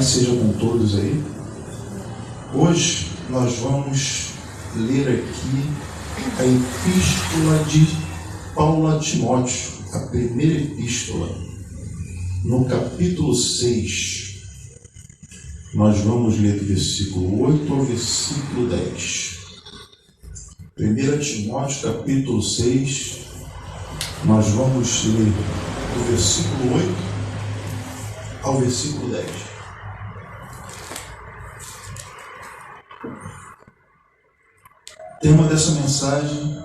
paz seja com todos aí. Hoje nós vamos ler aqui a epístola de Paulo a Timóteo, a primeira epístola, no capítulo 6. Nós vamos ler do versículo 8 ao versículo 10. 1 Timóteo, capítulo 6, nós vamos ler do versículo 8 ao versículo 10. O tema dessa mensagem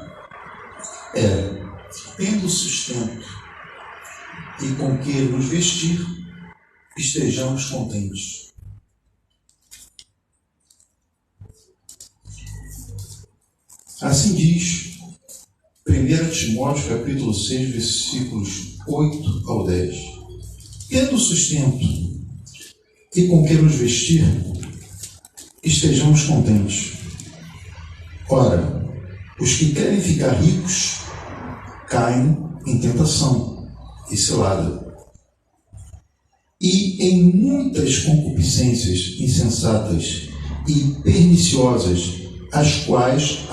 é: tendo sustento e com que nos vestir, estejamos contentes. Assim diz 1 Timóteo, capítulo 6, versículos 8 ao 10. Tendo sustento e com que nos vestir, estejamos contentes. Ora, os que querem ficar ricos caem em tentação e cilada, e em muitas concupiscências insensatas e perniciosas, as quais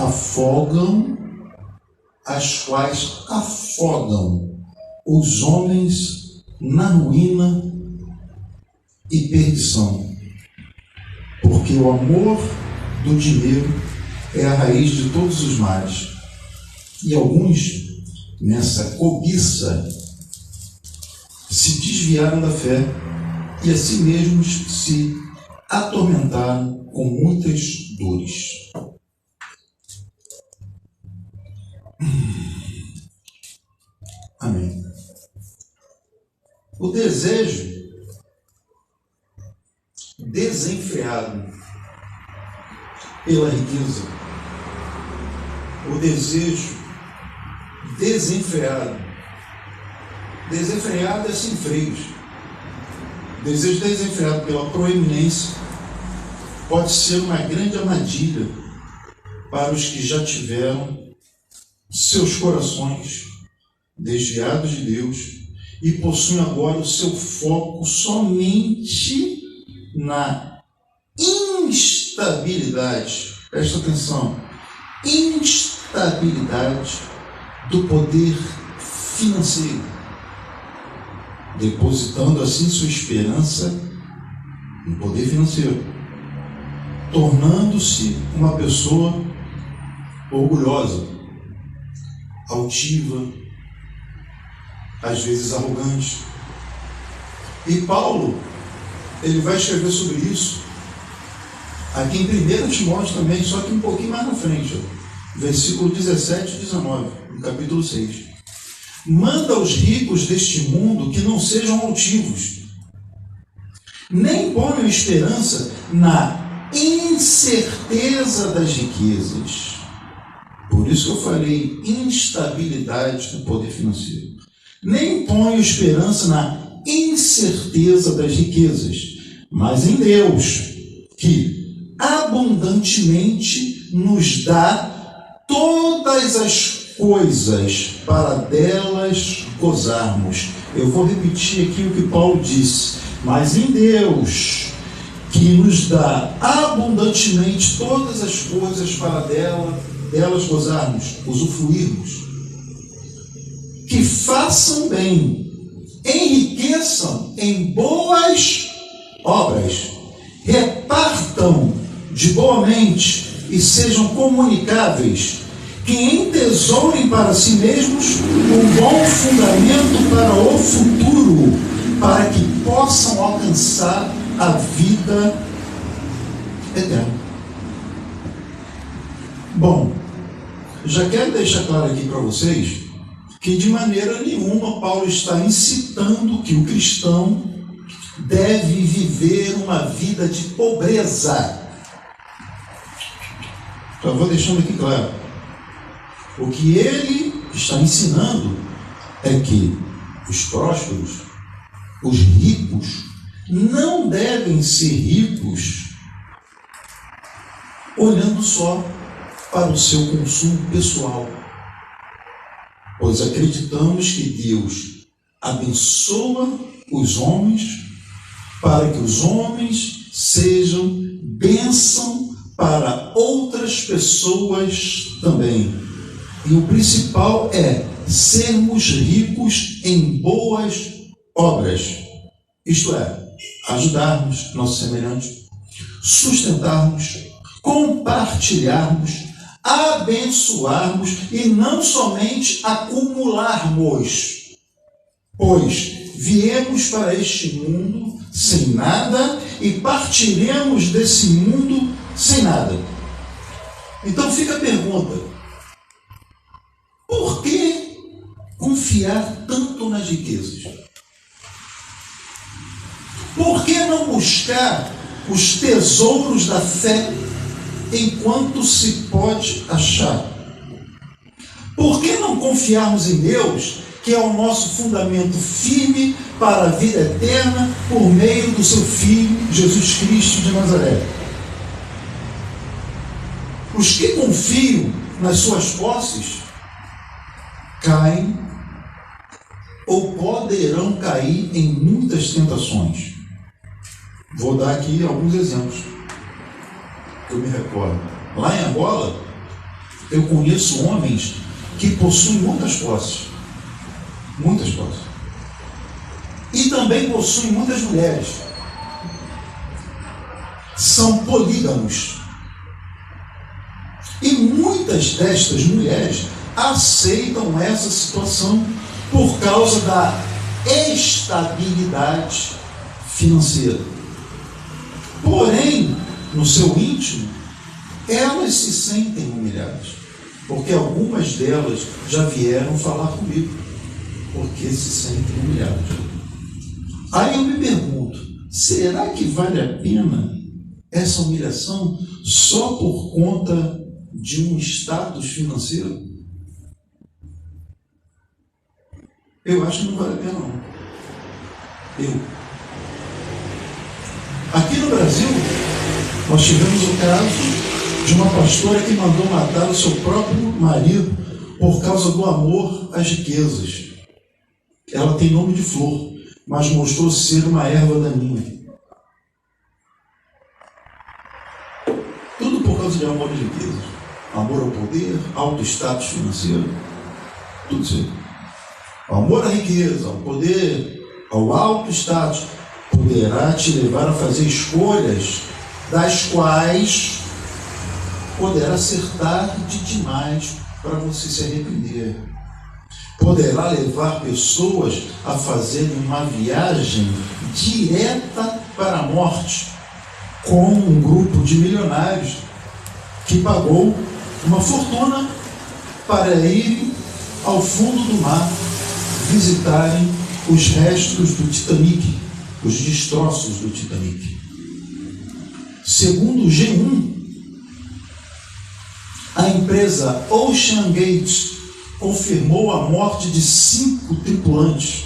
afogam os homens na ruína e perdição. Porque o amor do dinheiro é a raiz de todos os males. E alguns, nessa cobiça, se desviaram da fé e a si mesmos se atormentaram com muitas dores. Amém. O desejo desenfreado pela riqueza, o desejo desenfreado é sem freios. Desejo desenfreado pela proeminência pode ser uma grande armadilha para os que já tiveram seus corações desviados de Deus e possuem agora o seu foco somente na instabilidade. Presta atenção. Instabilidade do poder financeiro, depositando assim sua esperança no poder financeiro, tornando-se uma pessoa orgulhosa, altiva, às vezes arrogante. E Paulo, ele vai escrever sobre isso aqui em 1 Timóteo também, só que um pouquinho mais na frente, versículo 17 e 19, no capítulo 6. Manda aos ricos deste mundo que não sejam altivos, nem ponham esperança na incerteza das riquezas. Por isso que eu falei instabilidade no poder financeiro. Nem ponham esperança na incerteza das riquezas, mas em Deus, que abundantemente nos dá todas as coisas para delas gozarmos. Eu vou repetir aqui o que Paulo disse: mas em Deus, que nos dá abundantemente todas as coisas para delas gozarmos, usufruirmos. Que façam bem, enriqueçam em boas obras, repartam de boa mente e sejam comunicáveis, que entesourem para si mesmos um bom fundamento para o futuro, para que possam alcançar a vida eterna. Bom, já quero deixar claro aqui para vocês que de maneira nenhuma Paulo está incitando que o cristão deve viver uma vida de pobreza. Então, vou deixando aqui claro. O que ele está ensinando é que os prósperos, os ricos, não devem ser ricos olhando só para o seu consumo pessoal, pois acreditamos que Deus abençoa os homens para que os homens sejam bênção para outras pessoas também. E o principal é sermos ricos em boas obras, isto é, ajudarmos nossos semelhantes, sustentarmos, compartilharmos, abençoarmos e não somente acumularmos, pois viemos para este mundo sem nada e partiremos desse mundo sem nada. Então fica a pergunta: por que confiar tanto nas riquezas? Por que não buscar os tesouros da fé enquanto se pode achar? Por que não confiarmos em Deus, que é o nosso fundamento firme para a vida eterna, por meio do seu Filho, Jesus Cristo de Nazaré? Os que confiam nas suas posses caem ou poderão cair em muitas tentações. Vou dar aqui alguns exemplos que eu me recordo. Lá em Angola, eu conheço homens que possuem muitas posses. Muitas posses. E também possuem muitas mulheres. São polígamos. E muitas destas mulheres aceitam essa situação por causa da estabilidade financeira. Porém, no seu íntimo, elas se sentem humilhadas, porque algumas delas já vieram falar comigo, porque se sentem humilhadas. Aí eu me pergunto, será que vale a pena essa humilhação só por conta de um status financeiro? Eu acho que não vale a pena, não. Aqui no Brasil, nós tivemos o caso de uma pastora que mandou matar o seu próprio marido por causa do amor às riquezas. Ela tem nome de flor, mas mostrou ser uma erva daninha. Tudo por causa de amor às riquezas. Amor ao poder, alto status financeiro, tudo isso aí. O amor à riqueza, ao poder, ao alto status, poderá te levar a fazer escolhas das quais poderá ser tarde demais para você se arrepender. Poderá levar pessoas a fazerem uma viagem direta para a morte, como um grupo de milionários que pagou uma fortuna para irem ao fundo do mar visitarem os restos do Titanic, os destroços do Titanic. Segundo o G1, a empresa Ocean Gate confirmou a morte de 5 tripulantes.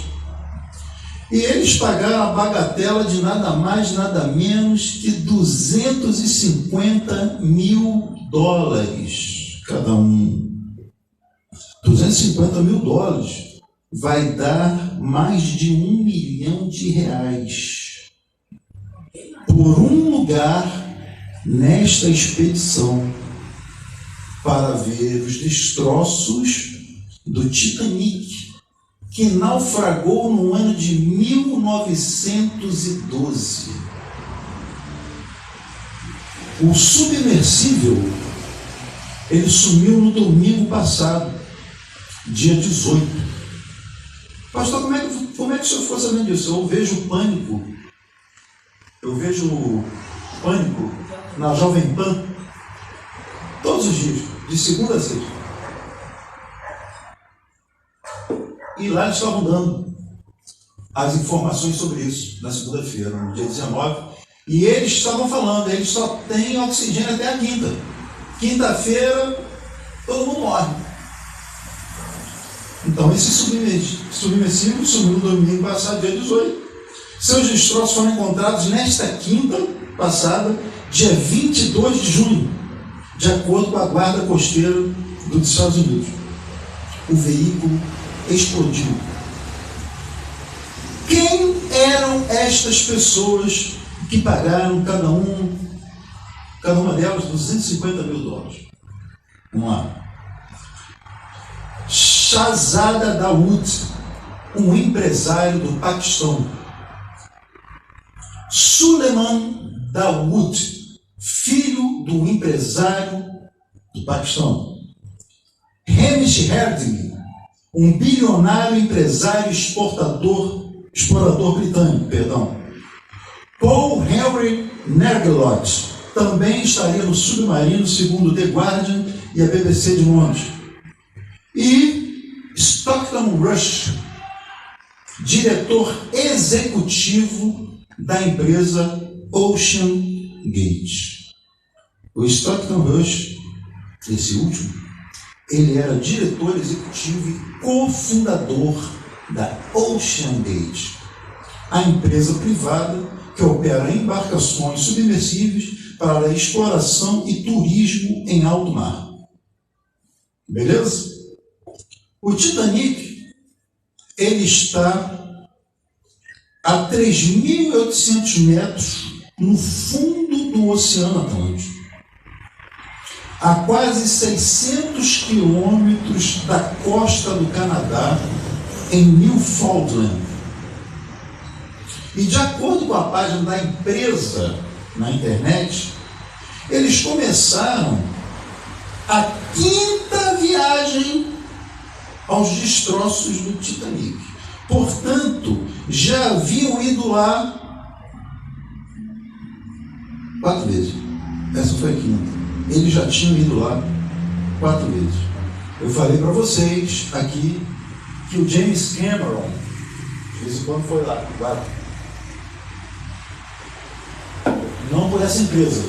E eles pagaram a bagatela de nada mais, nada menos que $250 mil cada um. $250 mil vai dar mais de R$1 milhão por um lugar nesta expedição para ver os destroços do Titanic, que naufragou no ano de 1912. O submersível, ele sumiu no domingo passado, dia 18. Pastor, como é que o senhor ficou sabendo disso? Eu vejo Pânico na Jovem Pan, todos os dias, de segunda a sexta. E lá eles estavam dando as informações sobre isso, na segunda-feira, no dia 19. E eles estavam falando, eles só têm oxigênio até a quinta. Quinta-feira, todo mundo morre. Então, esse submersível sumiu no domingo passado, dia 18. Seus destroços foram encontrados nesta quinta passada, dia 22 de junho, de acordo com a Guarda Costeira dos Estados Unidos. O veículo explodiu. Quem é eram estas pessoas que pagaram cada uma delas $250 mil. Vamos lá. Shahzada Dawood, um empresário do Paquistão. Suleiman Dawood, filho do empresário do Paquistão. Hamish Harding, um bilionário empresário explorador britânico. Paul Henry Nergelot também estaria no submarino, segundo The Guardian e a BBC de Londres. E Stockton Rush, diretor executivo da empresa Ocean Gate. O Stockton Rush, esse último, ele era diretor executivo e cofundador da Ocean Gate, a empresa privada que opera embarcações submersíveis para exploração e turismo em alto mar. Beleza? O Titanic, ele está a 3.800 metros no fundo do Oceano Atlântico, a quase 600 quilômetros da costa do Canadá, em Newfoundland. E de acordo com a página da empresa na internet, eles começaram a 5ª viagem aos destroços do Titanic. Portanto, já haviam ido lá 4 vezes. Essa foi a 5ª. Eles já tinham ido lá 4 vezes. Eu falei para vocês aqui que o James Cameron, de vez em quando, foi lá. Não por essa empresa,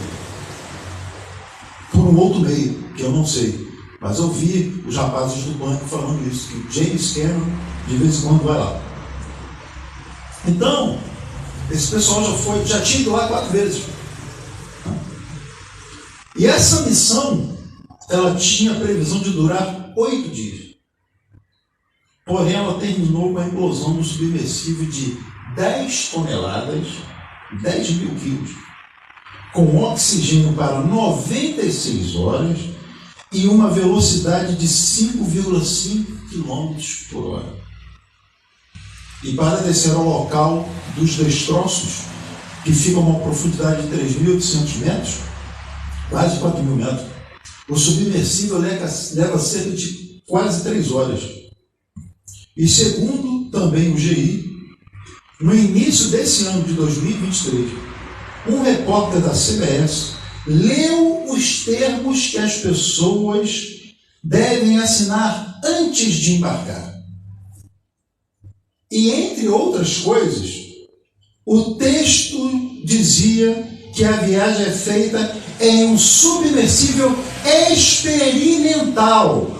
por um outro meio, que eu não sei. Mas eu vi os rapazes do banco falando isso, que o James Cameron, de vez em quando, vai lá. Então, esse pessoal já tinha ido lá 4 vezes. E essa missão, ela tinha previsão de durar 8 dias. Porém, ela terminou com a implosão do submersível de 10 toneladas, 10 mil quilos, com oxigênio para 96 horas e uma velocidade de 5,5 km por hora. E para descer ao local dos destroços, que ficam a uma profundidade de 3.800 metros, quase 4.000 metros, o submersível leva cerca de quase 3 horas. E segundo também o GI, no início desse ano de 2023, um repórter da CBS leu os termos que as pessoas devem assinar antes de embarcar. E, entre outras coisas, o texto dizia que a viagem é feita em um submersível experimental,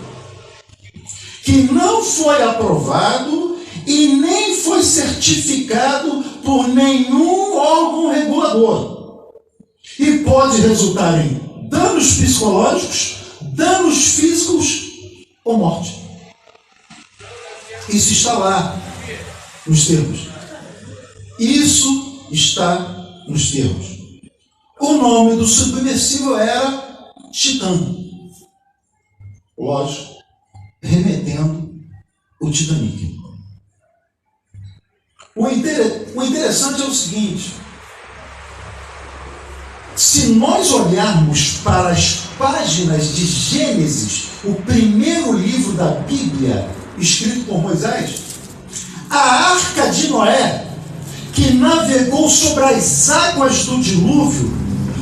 que não foi aprovado e nem foi certificado por nenhum órgão regulador. E pode resultar em danos psicológicos, danos físicos ou morte. Isso está lá nos termos. Isso está nos termos. O nome do submersível era Titã. Lógico, remetendo o Titanic. O interessante é o seguinte: se nós olharmos para as páginas de Gênesis, o primeiro livro da Bíblia, escrito por Moisés, a arca de Noé, que navegou sobre as águas do dilúvio,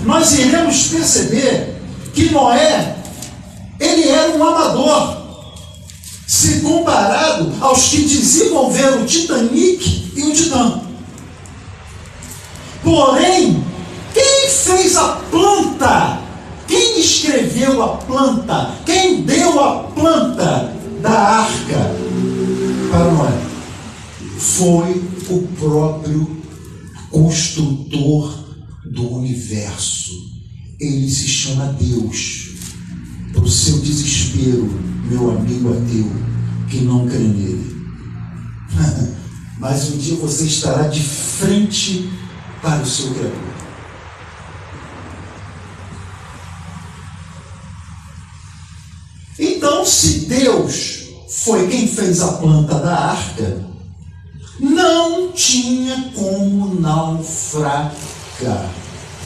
nós iremos perceber que Noé, ele era um amador, se comparado aos que desenvolveram o Titanic e o Titã. Porém, quem fez a planta, quem escreveu a planta, quem deu a planta da arca para Noé, foi o próprio construtor do universo. Ele se chama Deus. Para o seu desespero, meu amigo ateu, que não crê nele. mas um dia você estará de frente para o seu Criador. Então, se Deus foi quem fez a planta da arca, não tinha como naufragar.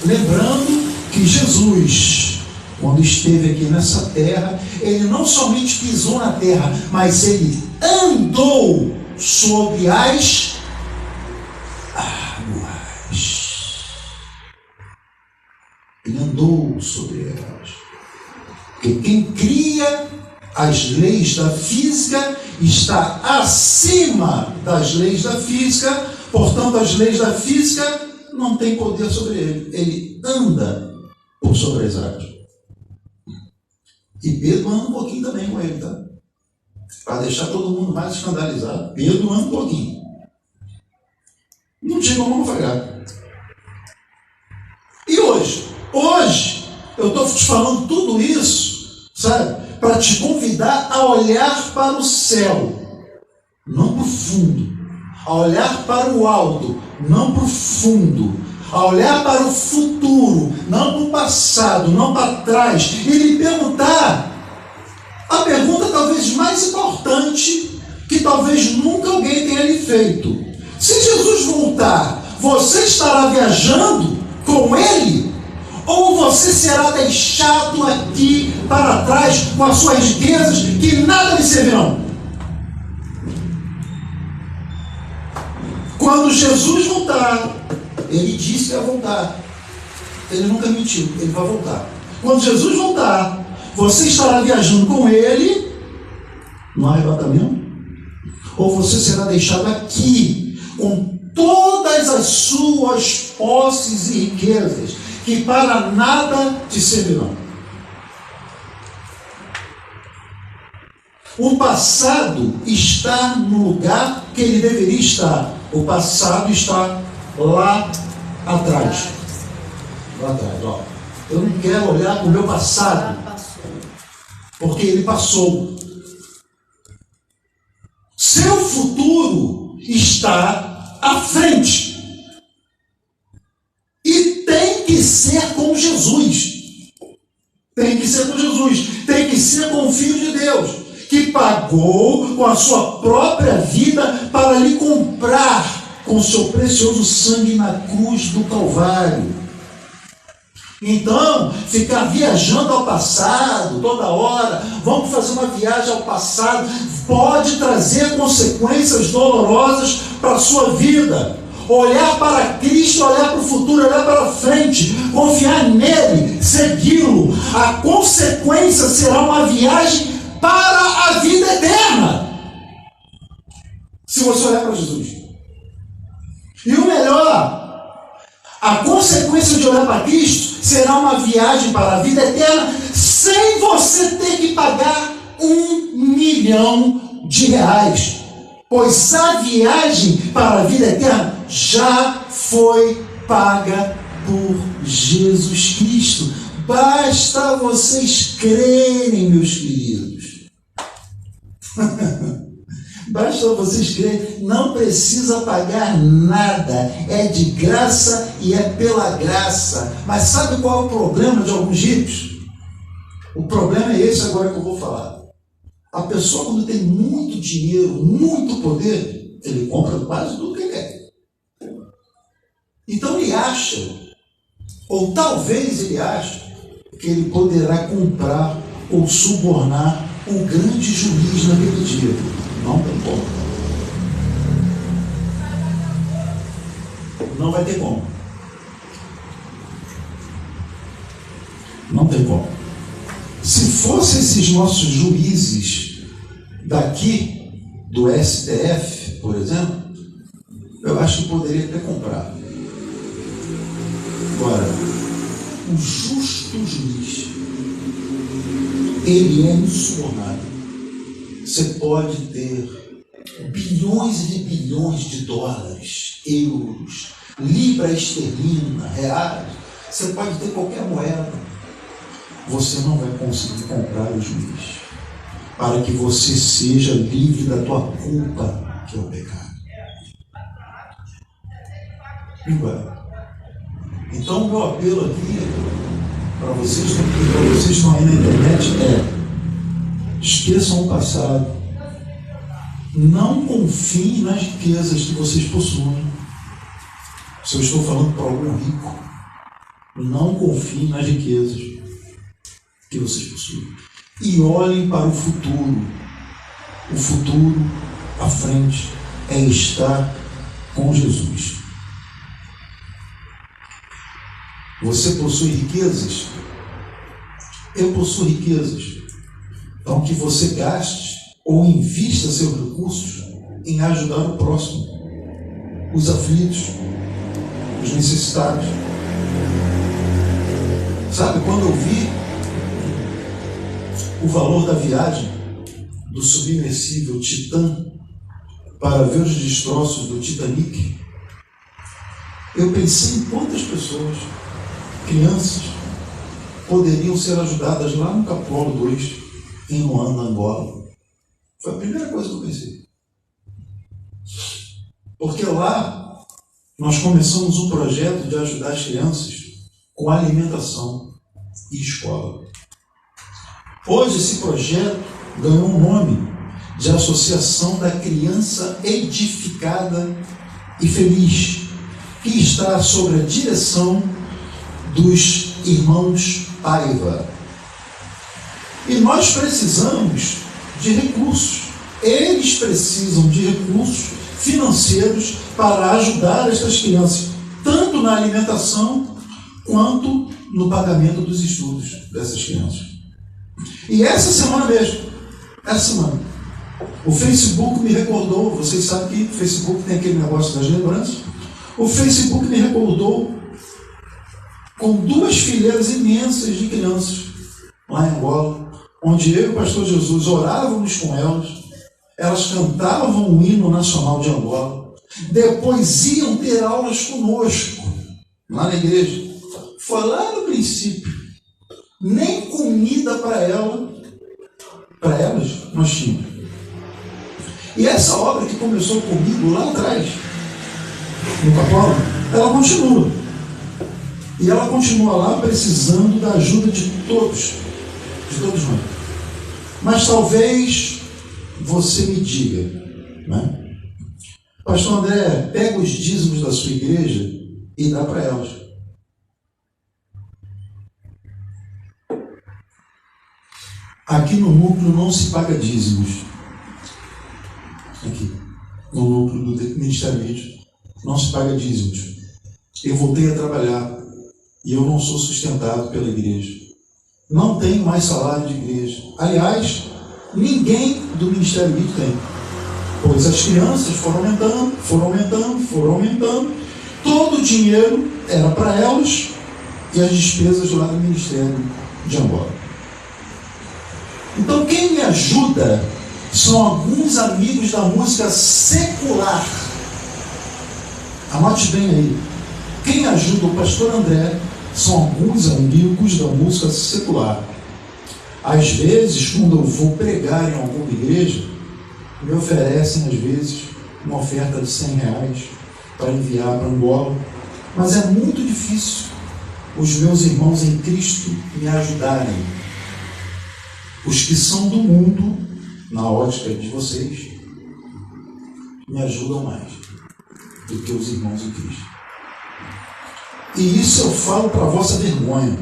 Lembrando que Jesus, quando esteve aqui nessa terra, ele não somente pisou na terra, mas ele andou sobre as águas. Ele andou sobre elas. Porque quem cria as leis da física está acima das leis da física, portanto, as leis da física não têm poder sobre ele. Ele anda por sobre as águas. E Pedro anda um pouquinho também com ele, tá? Para deixar todo mundo mais escandalizado. Pedro anda um pouquinho. Não tinha como naufragar. E hoje? Hoje, eu estou te falando tudo isso, sabe? Para te convidar a olhar para o céu, não para o fundo. A olhar para o alto, não para o fundo. A olhar para o futuro, não para o passado, não para trás. E lhe perguntar a pergunta talvez mais importante que talvez nunca alguém tenha lhe feito. Se Jesus voltar, você estará viajando com ele? Ou você será deixado aqui para trás com as suas riquezas que nada lhe servirão? Quando Jesus voltar, ele disse que ia voltar. Ele nunca mentiu, ele vai voltar. Quando Jesus voltar, você estará viajando com ele no arrebatamento? Ou você será deixado aqui com todas as suas posses e riquezas que para nada te servirão? O passado está no lugar que ele deveria estar. O passado está lá atrás. Lá atrás, ó. Eu não quero olhar para o meu passado, porque ele passou. Seu futuro está à frente. E tem que ser com Jesus. Tem que ser com Jesus. Tem que ser com o Filho de Deus, que pagou com a sua própria vida para lhe comprar com seu precioso sangue na cruz do Calvário. Então, ficar viajando ao passado toda hora, vamos fazer uma viagem ao passado, pode trazer consequências dolorosas para a sua vida. Olhar para Cristo, olhar para o futuro, olhar para frente, confiar nele, segui-lo. A consequência será uma viagem para a vida eterna, se você olhar para Jesus. E o melhor, a consequência de olhar para Cristo será uma viagem para a vida eterna, sem você ter que pagar R$1 milhão, pois a viagem para a vida eterna já foi paga por Jesus Cristo. Basta vocês crerem, meus queridos. Basta vocês crerem, não precisa pagar nada, é de graça e é pela graça. Mas sabe qual é o problema de alguns ricos? O problema é esse agora que eu vou falar. A pessoa, quando tem muito dinheiro, muito poder, ele compra quase tudo que quer. Então ele acha, ou talvez ele ache, que ele poderá comprar ou subornar o grande juiz naquele dia. Não tem como. Não vai ter como. Não tem como. Se fossem esses nossos juízes daqui, do STF, por exemplo, eu acho que poderia ter comprado. Agora, o justo juiz, ele é insubornável. Você pode ter bilhões e bilhões de dólares, euros, libra esterlina, reais. Você pode ter qualquer moeda. Você não vai conseguir comprar o juiz, para que você seja livre da tua culpa, que é o pecado. Não vai. Então, o meu apelo aqui para vocês que estão aí na internet esqueçam o passado. Não confiem nas riquezas que vocês possuem. Se eu estou falando para algum rico, não confiem nas riquezas que vocês possuem. E olhem para o futuro. O futuro à frente é estar com Jesus. Você possui riquezas? Eu possuo riquezas. Então, que você gaste ou invista seus recursos em ajudar o próximo, os aflitos, os necessitados. Sabe, quando eu vi o valor da viagem do submersível Titã para ver os destroços do Titanic, eu pensei em quantas pessoas, crianças, poderiam ser ajudadas lá no Capolo 2, em Luanda, Angola. Foi a primeira coisa que eu pensei. Porque lá nós começamos um projeto de ajudar as crianças com alimentação e escola. Hoje esse projeto ganhou um nome de Associação da Criança Edificada e Feliz, que está sob a direção dos irmãos Paiva. E nós precisamos de recursos. Eles precisam de recursos financeiros para ajudar essas crianças, tanto na alimentação quanto no pagamento dos estudos dessas crianças. E essa semana mesmo, o Facebook me recordou, vocês sabem que o Facebook tem aquele negócio das lembranças, o Facebook me recordou com 2 fileiras imensas de crianças lá em Angola, onde eu e o pastor Jesus orávamos com elas cantavam o hino nacional de Angola, depois iam ter aulas conosco, lá na igreja. Foi lá no princípio, nem comida para elas nós tínhamos. E essa obra que começou comigo lá atrás, no Capolo, ela continua. E ela continua lá precisando da ajuda de todos nós. Mas talvez você me diga, né? Pastor André, pega os dízimos da sua igreja e dá para elas. Aqui no núcleo não se paga dízimos. Aqui, no núcleo do Ministério Mídia, não se paga dízimos. Eu voltei a trabalhar e eu não sou sustentado pela igreja. Não tenho mais salário de igreja. Aliás, ninguém do Ministério Mídia tem. Pois as crianças foram aumentando. Todo o dinheiro era para elas e as despesas lá do Ministério de Angola. Então quem me ajuda são alguns amigos da música secular. Anote bem aí. Quem ajuda o pastor André são alguns amigos da música secular. Às vezes, quando eu vou pregar em alguma igreja, me oferecem, às vezes, uma oferta de R$100 para enviar para Angola. Mas é muito difícil os meus irmãos em Cristo me ajudarem. Os que são do mundo, na ótica de vocês, me ajudam mais do que os irmãos em Cristo. E isso eu falo para a vossa vergonha.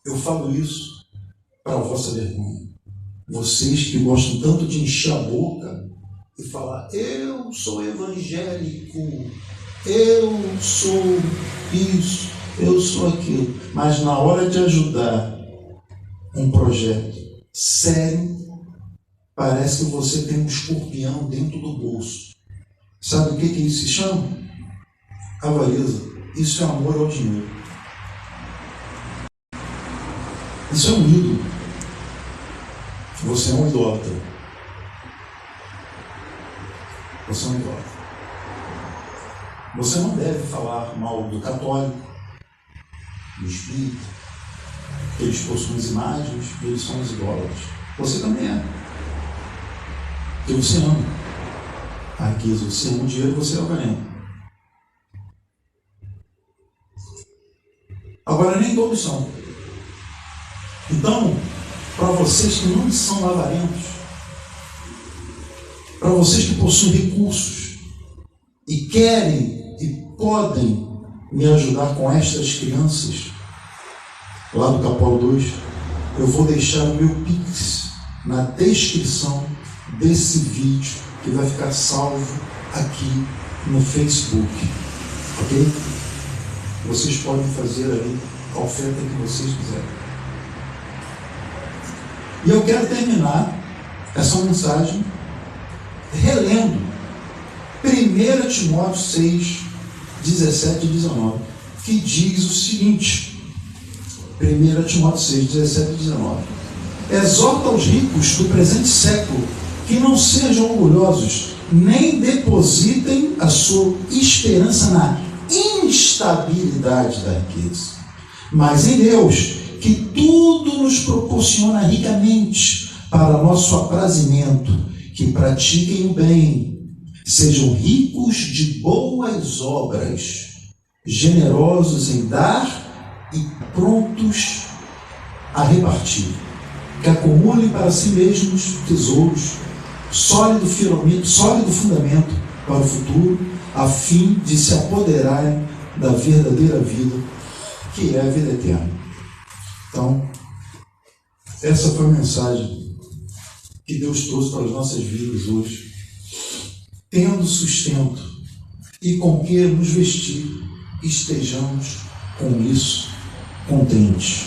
Eu falo isso para a vossa vergonha. Vocês que gostam tanto de encher a boca e falar, eu sou evangélico, eu sou isso, eu sou aquilo. Mas na hora de ajudar um projeto sério, parece que você tem um escorpião dentro do bolso. Sabe o que isso se chama? Avareza. Isso é amor ao dinheiro. Isso é um ídolo. Você é um idólatra. Você é um idólatra. Você não deve falar mal do católico, do espírito, que eles possuem as imagens e eles são os idólatras. Você também é. Porque você ama. riqueza, você ama o dinheiro, você é avarento. Agora, nem todos são. Então, para vocês que não são avarentos, para vocês que possuem recursos e querem e podem me ajudar com estas crianças, lá do Capolo 2, eu vou deixar o meu Pix na descrição desse vídeo, que vai ficar salvo aqui no Facebook, ok? Vocês podem fazer aí a oferta que vocês quiserem. E eu quero terminar essa mensagem relendo 1 Timóteo 6, 17 e 19, que diz o seguinte: 1 Timóteo 6, 17 e 19: exorta os ricos do presente século que não sejam orgulhosos, nem depositem a sua esperança na instabilidade da riqueza, mas em Deus, que tudo nos proporciona ricamente para nosso aprazimento, que pratiquem o bem, sejam ricos de boas obras, generosos em dar e prontos a repartir, que acumulem para si mesmos tesouros, sólido fundamento para o futuro, a fim de se apoderarem da verdadeira vida, que é a vida eterna. Então, essa foi a mensagem que Deus trouxe para as nossas vidas hoje. Tendo sustento e com que nos vestir, estejamos com isso contentes.